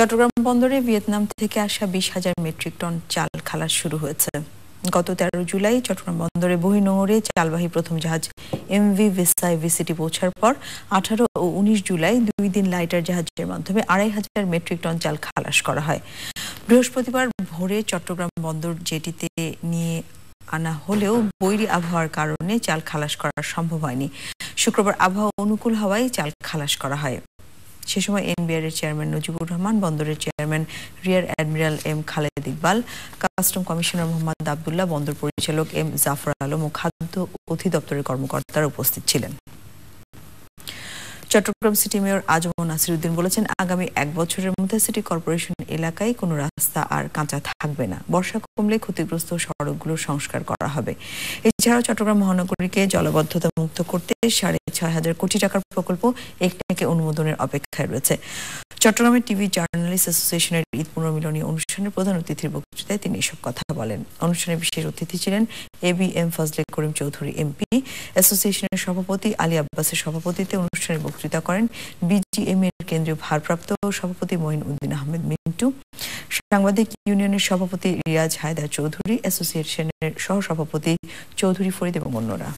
চট্টগ্রাম বন্দরে ভিয়েতনাম থেকে আসা 20,000 মেট্রিক টন চাল খালাস শুরু হয়েছে। গত 13 জুলাই চট্টগ্রাম বন্দরে বহির্নোঙরে চালবাহী প্রথম জাহাজ এমভি ভিসায় ভিসিটি পৌঁছার পর 18 ও 19 জুলাই 2 দিন লাইটার জাহাজের মাধ্যমে 2,500 মেট্রিক টন চাল খালাস করা হয়। বৃহস্পতিবার ভোরে চট্টগ্রাম বন্দর জেটিতে নিয়ে আনা হলেও বৈরী আবহাওয়ার কারণে চাল খালাস করা সম্ভব হয়নি। শুক্রবার আবহাওয়া অনুকূল হওয়ায় চাল খালাস করা হয়। সে সময় এনবিআর এর চেয়ারম্যান নজিবুর রহমান, বন্দরের chairman rear admiral M Khaled Iqbal, custom commissioner Mohammad Abdullah, বন্দর পরিচালক এম জাফর আলম ও খাদ্য অধিদপ্তরের কর্মকর্তারা উপস্থিত ছিলেন। চট্টগ্রাম সিটি মেয়র আজম নাসিরউদ্দিন বলেছেন, আগামী 1 বছরের মধ্যে সিটি কর্পোরেশন এলাকায় কোনো রাস্তা আর কাঁচা থাকবে না। বর্ষা কমলে ক্ষতিগ্রস্ত সড়কগুলোর সংস্কার করা হবে। এছাড়াও চট্টগ্রাম মহানগরীকে জলাবদ্ধতা মুক্ত করতে 6,500 কোটি টাকার প্রকল্প একনেকে অনুমোদনের অপেক্ষায় রয়েছে। চট্টগ্রামের টিভি জার্নালিস্ট অ্যাসোসিয়েশনের ঈদ পুনর্মিলনী অনুষ্ঠানের প্রধান অতিথির বক্তৃতায় তিনি এসব কথা বলেন। অনুষ্ঠানে বিশেষ অতিথি ছিলেন এবিএম ফজলে করিম চৌধুরী এমপি। অ্যাসোসিয়েশনের সভাপতি আলী আব্বাসের সভাপতিত্বে অনুষ্ঠানে বক্তৃতা করেন বিজিএম এর কেন্দ্রীয় ভারপ্রাপ্ত সভাপতি মঈন উদ্দিন আহমেদ মিন্টু, সাংবাদিক ইউনিয়নের সভাপতি রিয়াজ হায়দার চৌধুরী, অ্যাসোসিয়েশনের সহ সভাপতি চৌধুরী ফরিদ এবং অন্যরা।